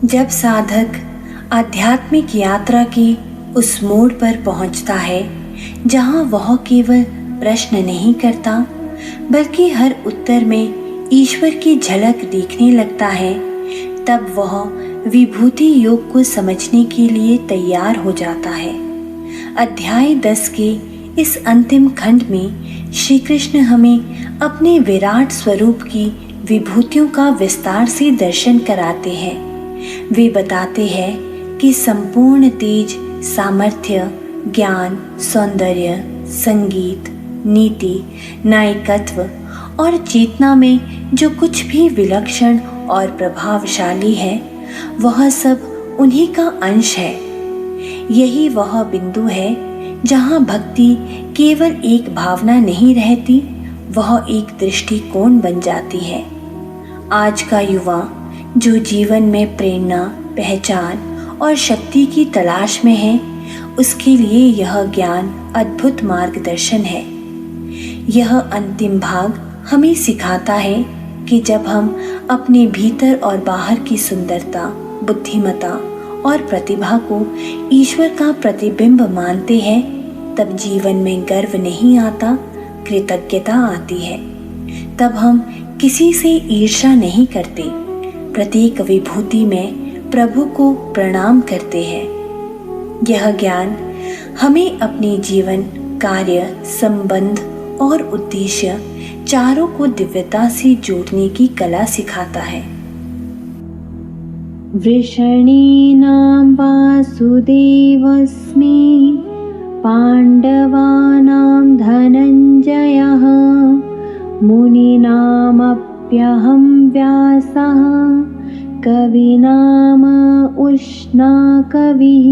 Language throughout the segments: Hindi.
जब साधक आध्यात्मिक यात्रा की उस मोड़ पर पहुंचता है जहां वह केवल प्रश्न नहीं करता बल्कि हर उत्तर में ईश्वर की झलक देखने लगता है, तब वह विभूति योग को समझने के लिए तैयार हो जाता है। अध्याय 10 के इस अंतिम खंड में श्री कृष्ण हमें अपने विराट स्वरूप की विभूतियों का विस्तार से दर्शन कराते हैं। वे बताते हैं कि संपूर्ण तेज, सामर्थ्य, ज्ञान, सौंदर्य, संगीत, नीति, नायकत्व और चेतना में जो कुछ भी विलक्षण और प्रभावशाली है वह सब उन्हीं का अंश है। यही वह बिंदु है जहाँ भक्ति केवल एक भावना नहीं रहती, वह एक दृष्टिकोण बन जाती है। आज का युवा जो जीवन में प्रेरणा, पहचान और शक्ति की तलाश में है, उसके लिए यह ज्ञान अद्भुत मार्गदर्शन है। यह अंतिम भाग हमें सिखाता है कि जब हम अपने भीतर और बाहर की सुंदरता, बुद्धिमत्ता और प्रतिभा को ईश्वर का प्रतिबिंब मानते हैं, तब जीवन में गर्व नहीं आता, कृतज्ञता आती है। तब हम किसी से ईर्ष्या नहीं करते, प्रत्येक विभूति में प्रभु को प्रणाम करते हैं। यह ज्ञान हमें अपने जीवन, कार्य, संबंध और उद्देश्य चारों को दिव्यता से जोड़ने की कला सिखाता है। वृषणीनां वासुदेवस्मि पाण्डवानां धनञ्जयः मुनीनामप्यहं व्यासः कवीनाम उष्णा कविः।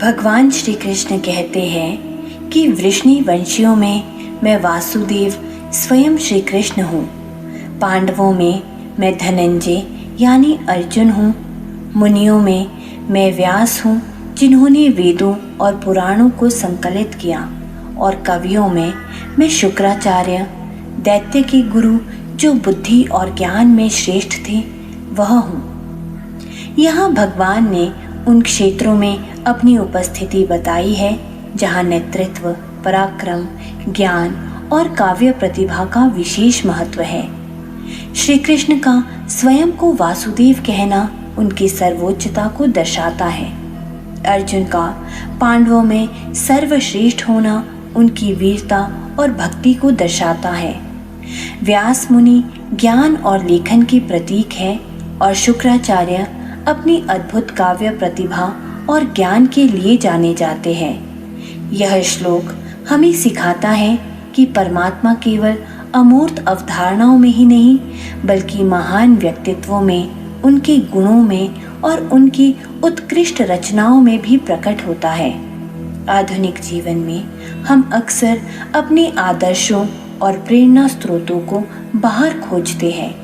भगवान श्री कृष्ण कहते हैं कि वृष्णि वंशियों में मैं वासुदेव स्वयं श्री कृष्ण हूँ, पांडवों में मैं धनंजय यानी अर्जुन हूँ, मुनियों में मैं व्यास हूँ जिन्होंने वेदों और पुराणों को संकलित किया, और कवियों में मैं शुक्राचार्य, दैत्य के गुरु जो बुद्धि और ज्ञान में श्रेष्ठ थे वह हूँ। यहाँ भगवान ने उन क्षेत्रों में अपनी उपस्थिति बताई है जहाँ नेतृत्व, पराक्रम, ज्ञान और काव्य प्रतिभा का विशेष महत्व है। श्री कृष्ण का स्वयं को वासुदेव कहना उनकी सर्वोच्चता को दर्शाता है। अर्जुन का पांडवों में सर्वश्रेष्ठ होना उनकी वीरता और भक्ति को दर्शाता है। व्यास मुनि ज्ञान और लेखन के प्रतीक है और शुक्राचार्य अपनी अद्भुत काव्य प्रतिभा और ज्ञान के लिए जाने जाते हैं। यह श्लोक हमें सिखाता है कि परमात्मा केवल अमूर्त अवधारणाओं में ही नहीं बल्कि महान व्यक्तित्वों में, उनके गुणों में और उनकी उत्कृष्ट रचनाओं में भी प्रकट होता है। आधुनिक जीवन में हम अक्सर अपने आदर्शों और प्रेरणा स्रोतों को बाहर खोजते हैं।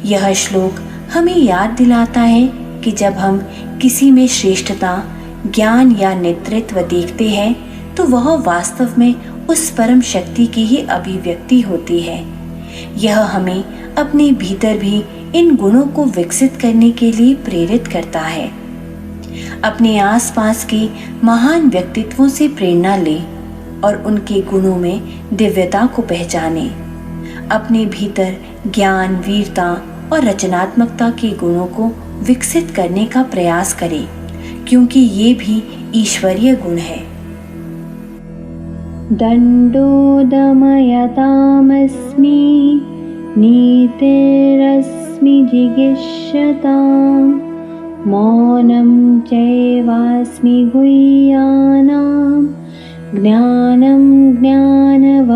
यह श्लोक हमें याद दिलाता है कि जब हम किसी में श्रेष्ठता, ज्ञान या नेतृत्व देखते हैं तो वह वास्तव में उस परम शक्ति की ही अभिव्यक्ति होती है। यह हमें अपने भीतर भी इन गुणों को विकसित करने के लिए प्रेरित करता है। अपने आसपास के महान व्यक्तित्वों से प्रेरणा लें और उनके गुणों में दिव्यता को पहचानें। अपने भीतर ज्ञान, वीरता और रचनात्मकता के गुणों को विकसित करने का प्रयास करें, क्योंकि ये भी ईश्वरीय गुण है। दंडो दमयतामस्मि नीतिरस्मि जिगीषताम् मौनं चैवास्मि गुह्यानां ज्ञानं ज्ञानवतामहम्।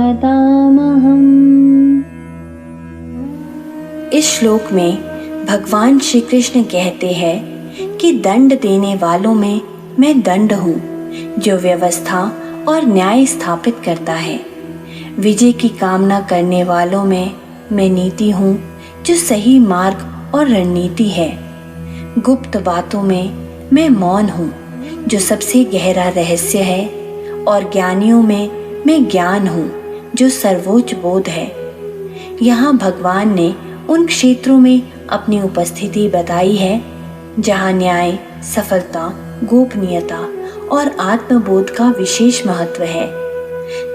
इस श्लोक में भगवान श्री कृष्ण कहते हैं कि दंड देने वालों में मैं दंड हूँ जो व्यवस्था और न्याय स्थापित करता है। विजय की कामना करने वालों में मैं नीति हूँ जो सही मार्ग और रणनीति है। गुप्त बातों में मैं मौन हूँ जो सबसे गहरा रहस्य है, और ज्ञानियों में मैं ज्ञान हूँ जो सर्वोच्च बोध है। यहाँ भगवान ने उन क्षेत्रों में अपनी उपस्थिति बताई है जहाँ न्याय, सफलता, गोपनीयता और आत्मबोध का विशेष महत्व है।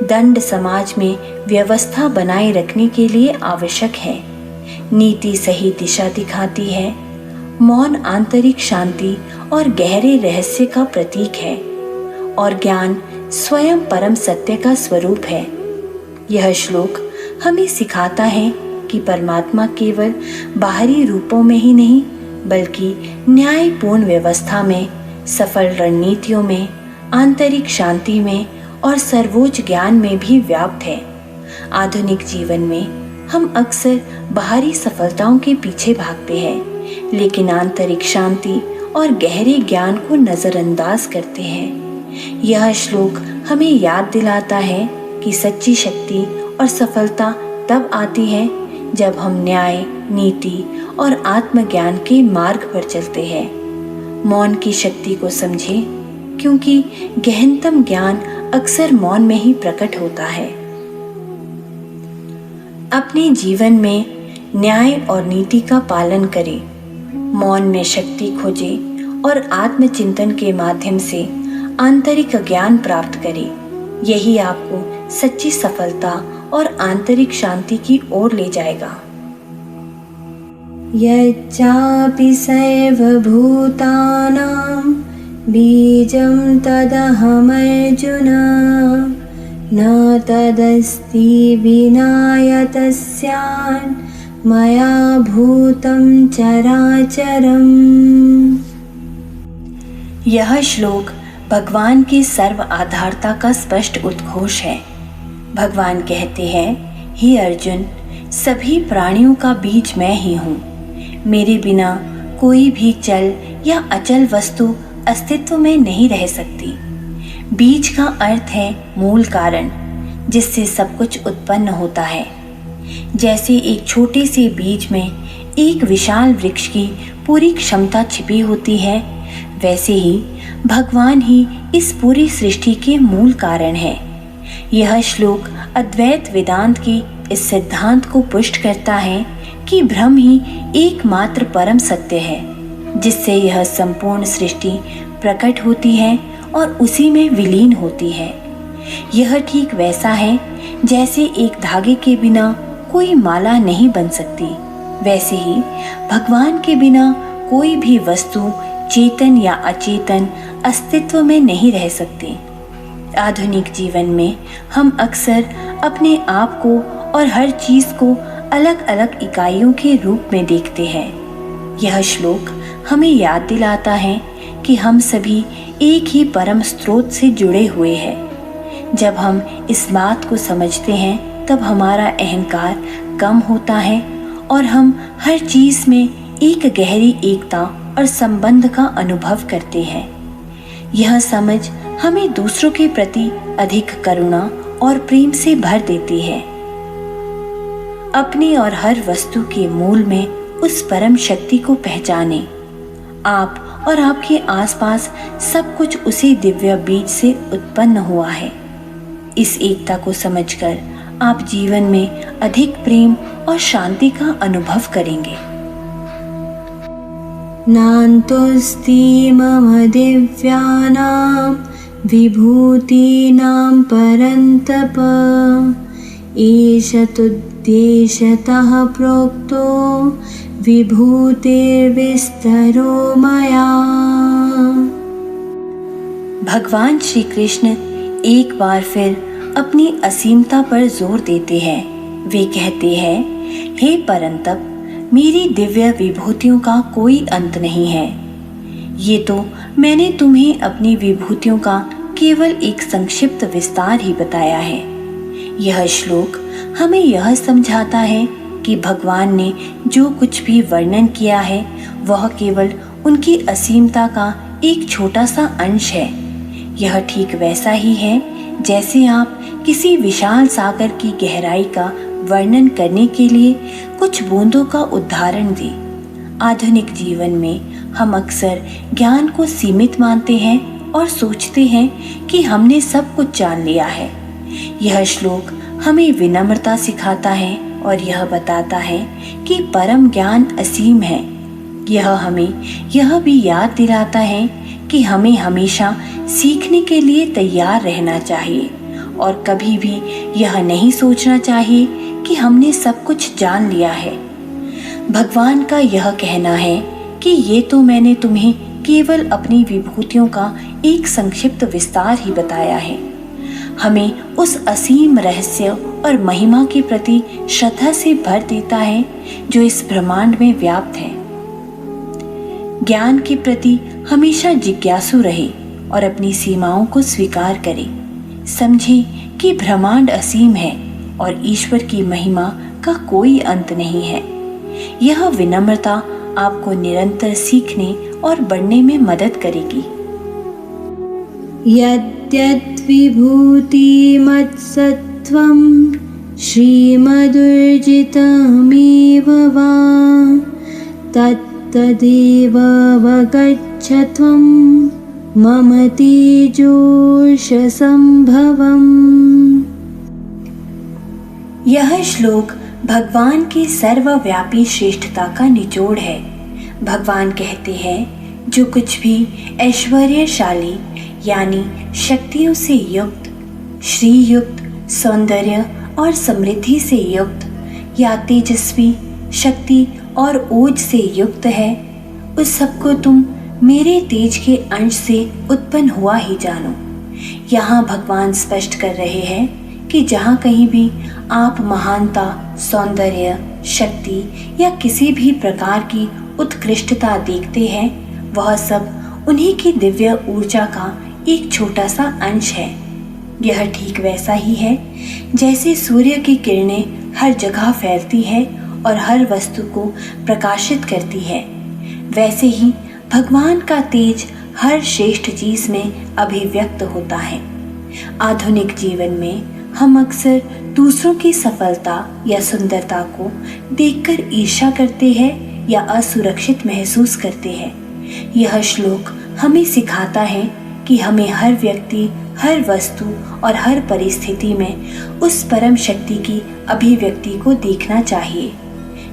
दंड समाज में व्यवस्था बनाए रखने के लिए आवश्यक है। नीति सही दिशा दिखाती है। मौन आंतरिक शांति और गहरे रहस्य का प्रतीक है और ज्ञान स्वयं परम सत्य का स्वरूप है। यह श्लोक हमें सिखाता है कि परमात्मा केवल बाहरी रूपों में ही नहीं बल्कि न्यायपूर्ण व्यवस्था में, सफल रणनीतियों में, आंतरिक शांति में और सर्वोच्च ज्ञान में भी व्याप्त है। आधुनिक जीवन में हम अक्सर बाहरी सफलताओं के पीछे भागते हैं, लेकिन आंतरिक शांति और गहरे ज्ञान को नजरअंदाज करते हैं। यह श्लोक हमें याद दिलाता है कि सच्ची शक्ति और सफलता तब आती है जब हम न्याय, नीति और आत्मज्ञान के मार्ग पर चलते हैं। मौन की शक्ति को समझें, क्योंकि गहनतम ज्ञान अक्सर मौन में ही प्रकट होता है। अपने जीवन में न्याय और नीति का पालन करें, मौन में शक्ति खोजें और आत्मचिंतन के माध्यम से आंतरिक ज्ञान प्राप्त करें। यही आपको सच्ची सफलता और आंतरिक शांति की ओर ले जाएगा। यच्चापि सर्वभूतानां बीजं तदहमर्जुन न तदस्ति विना तस्यान् मया भूतं चराचरम्। यह श्लोक भगवान की सर्व आधारता का स्पष्ट उद्घोष है। भगवान कहते हैं, हे अर्जुन, सभी प्राणियों का बीज मैं ही हूँ। मेरे बिना कोई भी चल या अचल वस्तु अस्तित्व में नहीं रह सकती। बीज का अर्थ है मूल कारण, जिससे सब कुछ उत्पन्न होता है। जैसे एक छोटे से बीज में एक विशाल वृक्ष की पूरी क्षमता छिपी होती है, वैसे ही भगवान ही इस पूरी सृष्टि के मूल कारण है। यह श्लोक अद्वैत वेदांत के इस सिद्धांत को पुष्ट करता है कि ब्रह्म ही एकमात्र परम सत्य है, जिससे यह संपूर्ण सृष्टि प्रकट होती है और उसी में विलीन होती है। यह ठीक वैसा है जैसे एक धागे के बिना कोई माला नहीं बन सकती, वैसे ही भगवान के बिना कोई भी वस्तु चेतन या अचेतन अस्तित्व में नहीं रह सकती। आधुनिक जीवन में हम अक्सर अपने आप को और हर चीज को अलग अलग इकाइयों के रूप में देखते हैं। यह श्लोक हमें याद दिलाता है कि हम सभी एक ही परम स्रोत से जुड़े हुए हैं। जब हम इस बात को समझते हैं तब हमारा अहंकार कम होता है और हम हर चीज में एक गहरी एकता और संबंध का अनुभव करते हैं। यह समझ हमें दूसरों के प्रति अधिक करुणा और प्रेम से भर देती है। अपनी और हर वस्तु के मूल में उस परम शक्ति को पहचानें। आप और आपके आसपास सब कुछ उसी दिव्य बीज से उत्पन्न हुआ है। इस एकता को समझकर आप जीवन में अधिक प्रेम और शांति का अनुभव करेंगे। नान्तोऽस्ति मम दिव्यानां विभूतीनां परन्तप एष तुद्देशतः प्रोक्तो विभूतिर्विस्तरो मया। भगवान श्री कृष्ण एक बार फिर अपनी असीमता पर जोर देते हैं। वे कहते हैं, हे परंतप, मेरी दिव्य विभूतियों का कोई अंत नहीं है। ये तो मैंने तुम्हें अपनी विभूतियों का केवल एक संक्षिप्त विस्तार ही बताया है। यह श्लोक हमें यह समझाता है कि भगवान ने जो कुछ भी वर्णन किया है वह केवल उनकी असीमता का एक छोटा सा अंश है। यह ठीक वैसा ही है जैसे आप किसी विशाल सागर की गहराई का वर्णन करने के लिए कुछ बूंदों का उदाहरण दें। आधुनिक जीवन में हम अक्सर ज्ञान को सीमित मानते हैं और सोचते हैं कि हमने सब कुछ जान लिया है। यह श्लोक हमें विनम्रता सिखाता है और यह बताता है कि परम ज्ञान असीम है, यह हमें यह भी याद दिलाता है कि हमें हमेशा सीखने के लिए तैयार रहना चाहिए और कभी भी यह नहीं सोचना चाहिए कि हमने सब कुछ जान लिया है। भगवान का यह कहना है कि ये तो मैंने तुम्हें केवल अपनी विभूतियों का एक संक्षिप्त विस्तार ही बताया है। हमें उस असीम रहस्य और महिमा के प्रति श्रद्धा से भर देता है जो इस ब्रह्मांड में व्याप्त है। ज्ञान के प्रति हमेशा जिज्ञासु रहे और अपनी सीमाओं को स्वीकार करे। समझे कि ब्रह्मांड असीम है और ईश्वर की महिमा का कोई अंत नहीं है। यह विनम्रता आपको निरंतर सीखने और बढ़ने में मदद करेगी। यद्यद् विभूतिमत्सत्त्वं श्रीमदुर्जितमेव वा तत्तदेव अवगच्छ त्वं मम तेजोंशसंभवम्। यह श्लोक भगवान की सर्वव्यापी श्रेष्ठता का निचोड़ है। भगवान कहते हैं, जो कुछ भी ऐश्वर्यशाली यानी शक्तियों से युक्त, श्रीयुक्त, सौंदर्य और समृद्धि से युक्त या तेजस्वी, शक्ति और ओज से युक्त है, उस सबको तुम मेरे तेज के अंश से उत्पन्न हुआ ही जानो। यहाँ भगवान स्पष्ट कर रहे हैं कि जहाँ कहीं भी आप महानता, सौंदर्य, शक्ति या किसी भी प्रकार की उत्कृष्टता देखते हैं, वह सब उन्हीं की दिव्य ऊर्जा का एक छोटा सा अंश है। यह ठीक वैसा ही है जैसे सूर्य की किरणें हर जगह फैलती है और हर वस्तु को प्रकाशित करती है, वैसे ही भगवान का तेज हर श्रेष्ठ चीज में अभिव्यक्त होता है। आधुनिक जीवन में हम अक्सर दूसरों की सफलता या सुंदरता को देखकर ईर्ष्या करते हैं या असुरक्षित महसूस करते हैं। यह श्लोक हमें सिखाता है कि हमें हर व्यक्ति, हर वस्तु और हर परिस्थिति में उस परम शक्ति की अभिव्यक्ति को देखना चाहिए।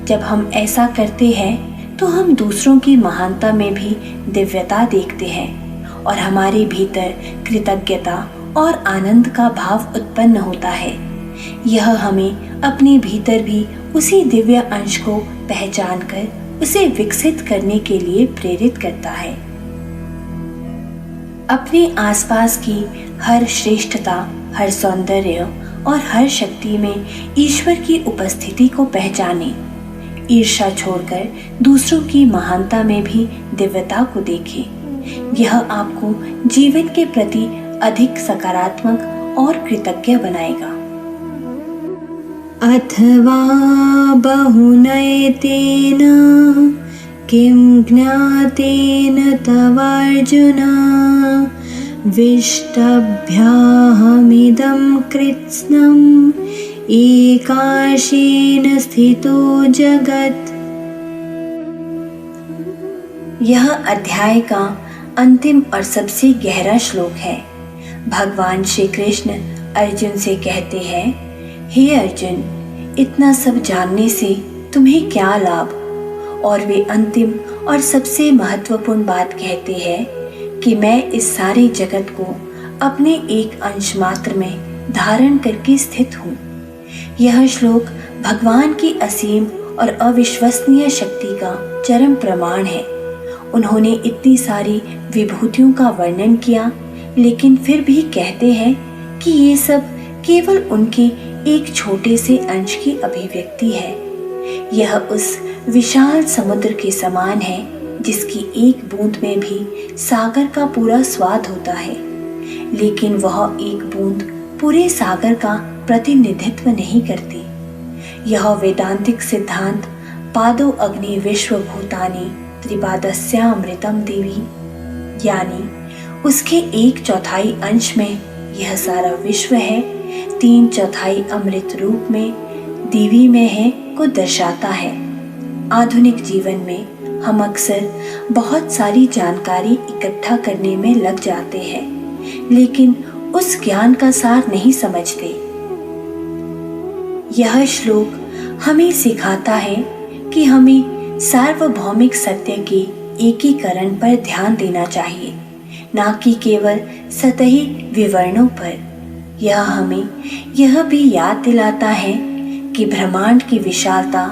जब हम ऐसा करते हैं तो हम दूसरों की महानता में भी दिव्यता देखते हैं और हमारे भीतर कृतज्ञता और आनंद का भाव उत्पन्न होता है। यह हमें अपने भीतर भी उसी दिव्य अंश को पहचानकर उसे विकसित करने के लिए प्रेरित करता है। अपने आसपास की हर श्रेष्ठता, हर सौंदर्य और हर शक्ति में ईश्वर की उपस्थिति को पहचानें। ईर्ष्या छोड़कर दूसरों की महानता में भी दिव्यता को देखें। यह आपको जीवन के प्रति अधिक सकारात्मक और कृतज्ञ बनाएगा। अथवा बहुनयतेन किं ज्ञातेन तवार्जुन विष्टभ्याहमिदं कृत्स्नम् एकाशेन स्थितो जगत्। यह अध्याय का अंतिम और सबसे गहरा श्लोक है। भगवान श्री कृष्ण अर्जुन से कहते हैं, हे अर्जुन, इतना सब जानने से तुम्हें क्या लाभ। और वे अंतिम और सबसे महत्वपूर्ण बात कहते हैं कि मैं इस सारे जगत को अपने एक अंश मात्र में धारण करके स्थित हूँ। यह श्लोक भगवान की असीम और अविश्वसनीय शक्ति का चरम प्रमाण है। उन्होंने इतनी सारी विभूतियों का वर्णन किया, लेकिन फिर भी कहते हैं कि ये सब केवल उनके एक छोटे से अंश की अभिव्यक्ति है। यह उस विशाल समुद्र के समान है जिसकी एक बूंद में भी सागर का पूरा स्वाद होता है, लेकिन वह एक बूंद पूरे सागर का प्रतिनिधित्व नहीं करती। यह वेदांतिक सिद्धांत पादो अग्नि विश्व भूतानि त्रिपादस्यामृतम देवी, यानी उसके 1/4 अंश में यह सारा विश्व है, 3/4 अमृत रूप में देवी में है को दर्शाता है। आधुनिक जीवन में हम अक्सर बहुत सारी जानकारी इकट्ठा करने में लग जाते हैं, लेकिन उस ज्ञान का सार नहीं समझते। यह श्लोक हमें सिखाता है कि हमें सार्वभौमिक सत्य के एकीकरण पर ध्यान देना चाहिए, ना कि केवल सतही विवरणों पर। यह हमें यह भी याद दिलाता है कि ब्रह्मांड की विशालता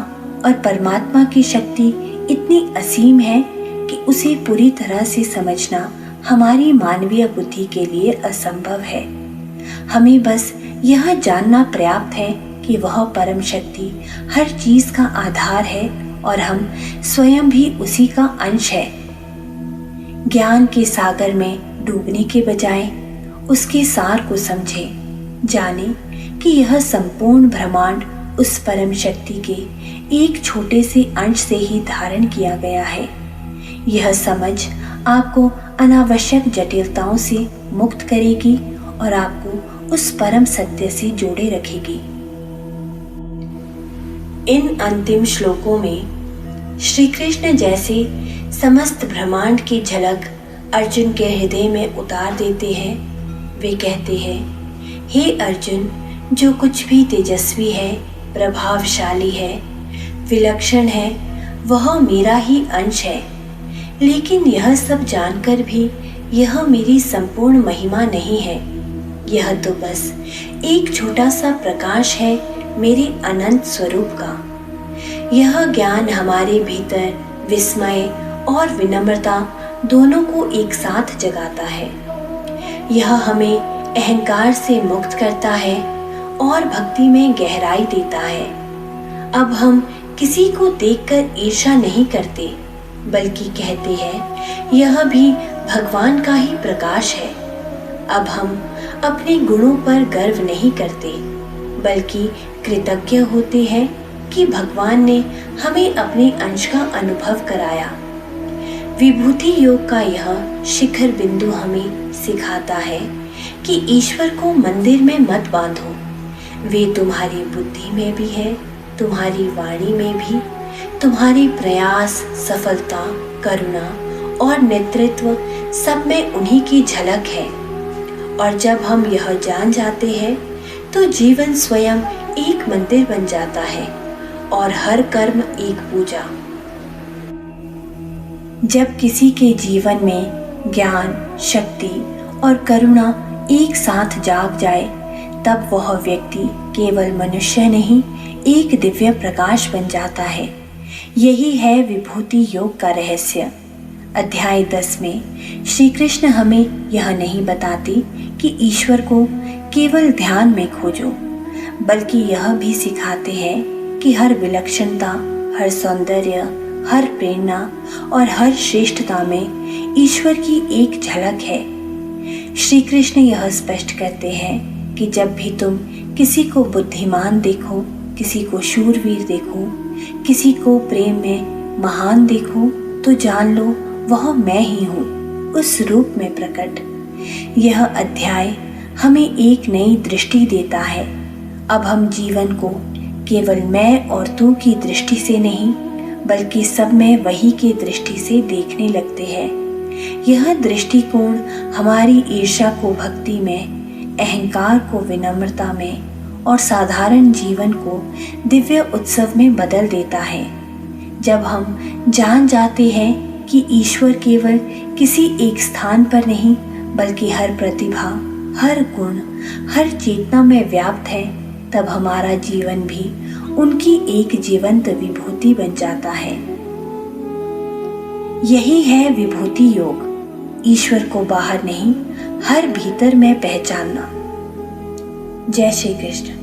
और परमात्मा की शक्ति इतनी असीम है कि उसे पूरी तरह से समझना हमारी मानवीय बुद्धि के लिए असंभव है। हमें बस यह जानना पर्याप्त है कि वह परम शक्ति हर चीज का आधार है और हम स्वयं भी उसी का अंश है। ज्ञान के सागर में डूबने के बजाय उसके सार को समझे, जाने कि यह संपूर्ण ब्रह्मांड उस परम शक्ति के एक छोटे से अंश से ही धारण किया गया है। यह समझ आपको अनावश्यक जटिलताओं से मुक्त करेगी और आपको उस परम सत्य से जोड़े रखेगी। इन अंतिम श्लोकों में श्री कृष्ण जैसे समस्त ब्रह्मांड की झलक अर्जुन के हृदय में उतार देते हैं। वे कहते हैं, हे अर्जुन, जो कुछ भी तेजस्वी है, प्रभावशाली है, विलक्षण है, वह मेरा ही अंश है। लेकिन यह सब जानकर भी यह मेरी संपूर्ण महिमा नहीं है। यह तो बस एक छोटा सा प्रकाश है मेरे अनंत स्वरूप का। यह ज्ञान हमारे भीतर विस्मय और विनम्रता दोनों को एक साथ जगाता है। यह हमें अहंकार से मुक्त करता है और भक्ति में गहराई देता है। अब हम किसी को देखकर ईर्ष्या नहीं करते, बल्कि कहते हैं यह भी भगवान का ही प्रकाश है। अब हम अपने गुणों पर गर्व नहीं करते, बल्कि कृतज्ञ होते हैं कि भगवान ने हमें अपने अंश का अनुभव कराया। विभूति योग का यह शिखर बिंदु हमें सिखाता है कि ईश्वर को मंदिर में मत बांधो। वे तुम्हारी बुद्धि में भी है, तुम्हारी वाणी में भी, तुम्हारी प्रयास, सफलता, करुणा और नेतृत्व सब में उन्हीं की झलक है। और जब हम यह जान जाते हैं तो जीवन स्वयं एक मंदिर बन जाता है और हर कर्म एक पूजा। जब किसी के जीवन में ज्ञान, शक्ति और करुणा एक साथ जाग जाए, तब वह व्यक्ति केवल मनुष्य नहीं, एक दिव्य प्रकाश बन जाता है। यही है विभूति योग का रहस्य। अध्याय 10 में श्री कृष्ण हमें यह नहीं बताते कि ईश्वर को केवल ध्यान में खोजो, बल्कि यह भी सिखाते हैं कि हर विलक्षणता, हर सौंदर्य, हर प्रेरणा और हर श्रेष्ठता में ईश्वर की एक झलक है। श्री कृष्ण यह स्पष्ट करते हैं कि जब भी तुम किसी को बुद्धिमान देखो, किसी को शूरवीर देखो, किसी को प्रेम में महान देखो, तो जान लो वह मैं ही हूँ, उस रूप में प्रकट। यह अध्याय हमें एक नई दृष्टि देता है। अब हम जीवन को केवल मैं और तू की दृष्टि से नहीं, बल्कि सब में वही की दृष्टि से देखने लगते हैं। यह दृष्टिकोण हमारी ईर्ष्या को भक्ति में, अहंकार को विनम्रता में और साधारण जीवन को दिव्य उत्सव में बदल देता है। जब हम जान जाते हैं कि ईश्वर केवल किसी एक स्थान पर नहीं, बल्कि हर प्रतिभा, हर गुण, हर चेतना में व्याप्त है, तब हमारा जीवन भी उनकी एक जीवंत विभूति बन जाता है। यही है विभूति योग, ईश्वर को बाहर नहीं, हर भीतर में पहचानना। जय श्री कृष्ण।